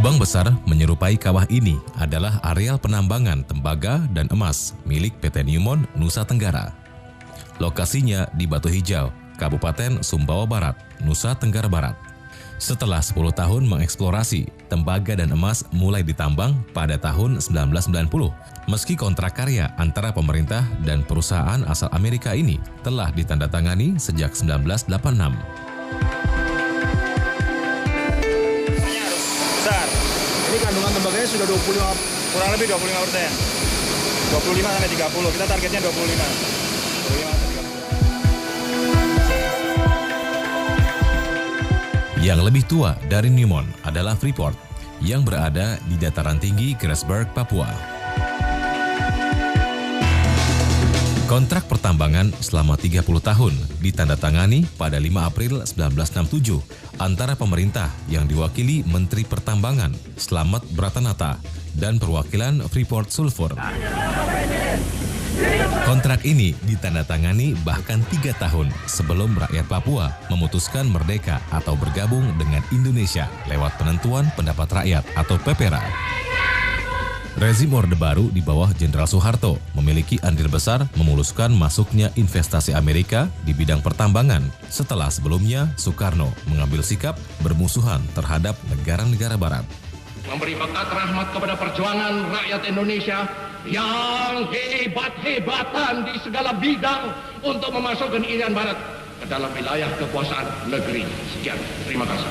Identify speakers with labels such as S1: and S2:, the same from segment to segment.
S1: Lubang besar menyerupai kawah ini adalah areal penambangan tembaga dan emas milik PT Newmont Nusa Tenggara. Lokasinya di Batu Hijau, Kabupaten Sumbawa Barat, Nusa Tenggara Barat. Setelah 10 tahun mengeksplorasi, tembaga dan emas mulai ditambang pada tahun 1990. Meski kontrak karya antara pemerintah dan perusahaan asal Amerika ini telah ditandatangani sejak 1986.
S2: Besar. Ini kandungan tembaganya sudah 25, kurang lebih 25%. 25 sampai 30. Kita targetnya 25.
S1: Yang lebih tua dari Newmont adalah Freeport yang berada di dataran tinggi Grasberg, Papua. Kontrak pertambangan selama 30 tahun ditandatangani pada 5 April 1967 antara pemerintah yang diwakili Menteri Pertambangan Slamet Bratanata dan perwakilan Freeport Sulfur. Kontrak ini ditandatangani bahkan 3 tahun sebelum rakyat Papua memutuskan merdeka atau bergabung dengan Indonesia lewat penentuan pendapat rakyat atau PPRA. Rezim Orde Baru di bawah Jenderal Soeharto memiliki andil besar memuluskan masuknya investasi Amerika di bidang pertambangan setelah sebelumnya Soekarno mengambil sikap bermusuhan terhadap negara-negara Barat.
S3: Memberi berkat rahmat kepada perjuangan rakyat Indonesia yang hebat-hebatan di segala bidang untuk memasukkan Irian Barat ke dalam wilayah kekuasaan negeri. Sekian, terima kasih.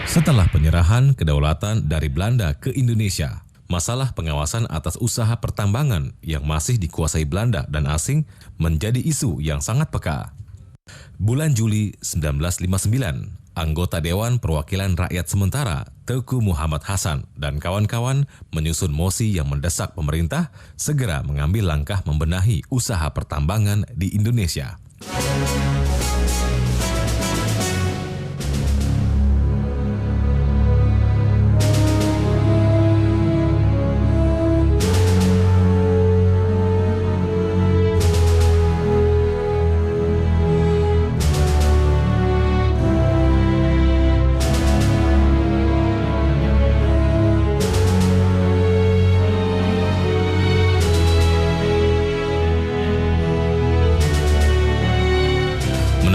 S1: Setelah penyerahan kedaulatan dari Belanda ke Indonesia, masalah pengawasan atas usaha pertambangan yang masih dikuasai Belanda dan asing menjadi isu yang sangat peka. Bulan Juli 1959, anggota Dewan Perwakilan Rakyat Sementara, Teuku Muhammad Hasan dan kawan-kawan menyusun mosi yang mendesak pemerintah segera mengambil langkah membenahi usaha pertambangan di Indonesia.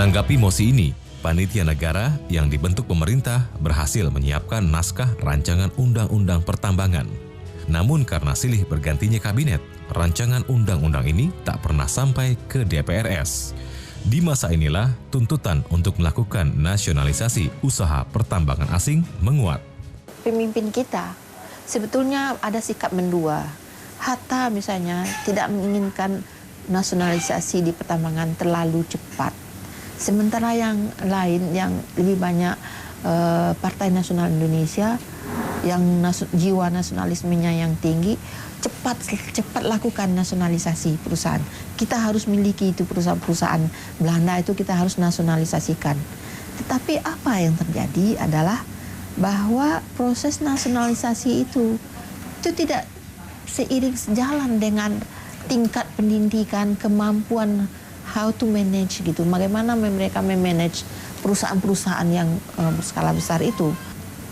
S1: Menanggapi mosi ini, panitia negara yang dibentuk pemerintah berhasil menyiapkan naskah rancangan undang-undang pertambangan. Namun karena silih bergantinya kabinet, rancangan undang-undang ini tak pernah sampai ke DPRS. Di masa inilah tuntutan untuk melakukan nasionalisasi usaha pertambangan asing menguat.
S4: Pemimpin kita sebetulnya ada sikap mendua. Hatta misalnya tidak menginginkan nasionalisasi di pertambangan terlalu cepat. Sementara yang lain, yang lebih banyak Partai Nasional Indonesia, yang jiwa nasionalismenya yang tinggi, cepat lakukan nasionalisasi perusahaan. Kita harus miliki itu perusahaan-perusahaan Belanda itu kita harus nasionalisasikan. Tetapi apa yang terjadi adalah bahwa proses nasionalisasi itu tidak seiring sejalan dengan tingkat pendidikan, kemampuan how to manage gitu, bagaimana mereka memanage perusahaan-perusahaan yang berskala besar itu.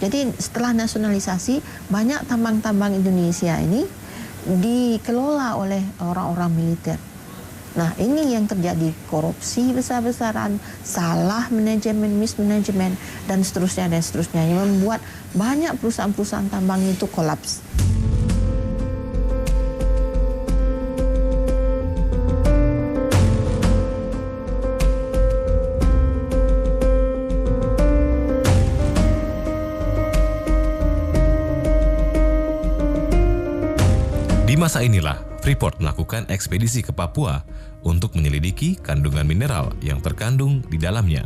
S4: Jadi setelah nasionalisasi, banyak tambang-tambang Indonesia ini dikelola oleh orang-orang militer. Nah ini yang terjadi, korupsi besar-besaran, salah manajemen, mismanajemen, dan seterusnya, yang membuat banyak perusahaan-perusahaan tambang itu kolaps.
S1: Di masa inilah, Freeport melakukan ekspedisi ke Papua untuk menyelidiki kandungan mineral yang terkandung di dalamnya.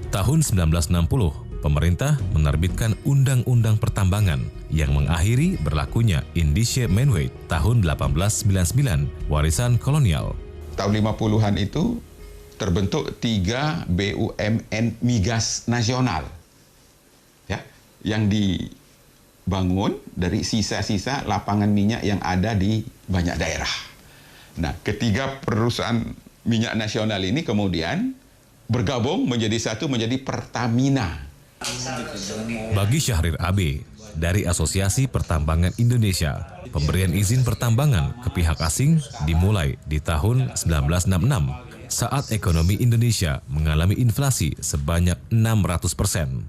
S1: Tahun 1960, pemerintah menerbitkan Undang-Undang Pertambangan yang mengakhiri berlakunya Indische Menwet tahun 1899, warisan kolonial.
S5: Tahun 50-an itu terbentuk 3 BUMN migas nasional, ya, yang dibangun dari sisa-sisa lapangan minyak yang ada di banyak daerah. Nah, ketiga perusahaan minyak nasional ini kemudian bergabung menjadi satu, menjadi Pertamina.
S1: Bagi Syahrir AB dari Asosiasi Pertambangan Indonesia, pemberian izin pertambangan ke pihak asing dimulai di tahun 1966 saat ekonomi Indonesia mengalami inflasi sebanyak 600%.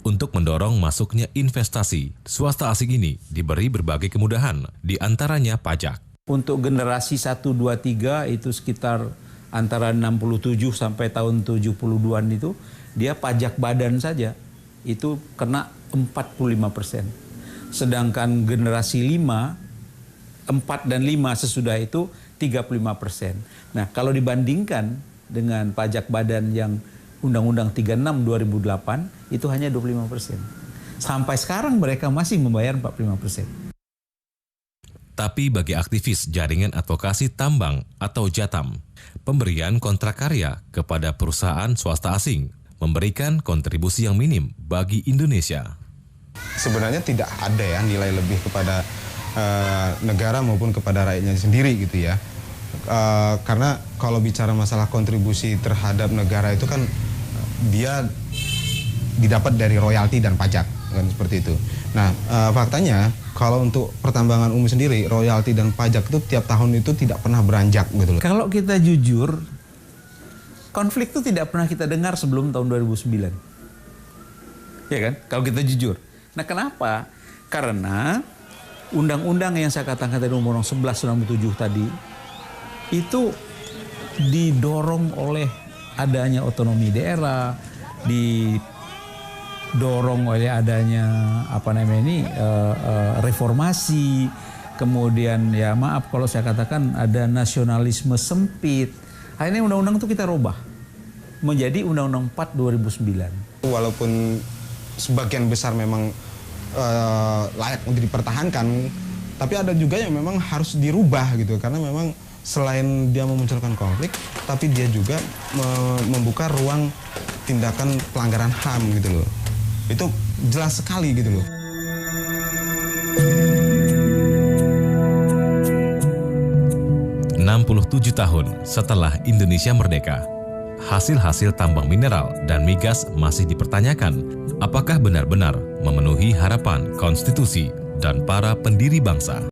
S1: Untuk mendorong masuknya investasi, swasta asing ini diberi berbagai kemudahan, di antaranya pajak.
S6: Untuk generasi 1, 2, 3 itu sekitar antara 67 sampai tahun 72-an itu, dia pajak badan saja itu kena 45%. Sedangkan generasi 5, 4 dan 5 sesudah itu 35%. Nah, kalau dibandingkan dengan pajak badan yang Undang-Undang 36 2008 itu hanya 25%. Sampai sekarang mereka masih membayar 45%.
S1: Tapi bagi aktivis Jaringan Advokasi Tambang atau JATAM, pemberian kontrak karya kepada perusahaan swasta asing memberikan kontribusi yang minim bagi Indonesia.
S7: Sebenarnya tidak ada ya nilai lebih kepada negara maupun kepada rakyatnya sendiri gitu ya. Karena kalau bicara masalah kontribusi terhadap negara itu kan dia didapat dari royalti dan pajak kan seperti itu. Nah, faktanya kalau untuk pertambangan umum sendiri royalti dan pajak itu tiap tahun itu tidak pernah beranjak gitu loh.
S6: Kalau kita jujur, konflik itu tidak pernah kita dengar sebelum tahun 2009. Ya kan? Kalau kita jujur. Nah, kenapa? Karena undang-undang yang saya katakan tadi nomor 1197 tadi itu didorong oleh adanya otonomi daerah, didorong oleh adanya reformasi, kemudian ya maaf kalau saya katakan ada nasionalisme sempit. Akhirnya undang-undang itu kita rubah menjadi Undang-Undang 4 2009.
S7: Walaupun sebagian besar memang layak untuk dipertahankan, tapi ada juga yang memang harus dirubah gitu karena memang selain dia memunculkan konflik, tapi dia juga membuka ruang tindakan pelanggaran HAM gitu loh. Itu jelas sekali gitu loh.
S1: ...67 tahun setelah Indonesia merdeka, hasil-hasil tambang mineral dan migas masih dipertanyakan apakah benar-benar memenuhi harapan konstitusi dan para pendiri bangsa.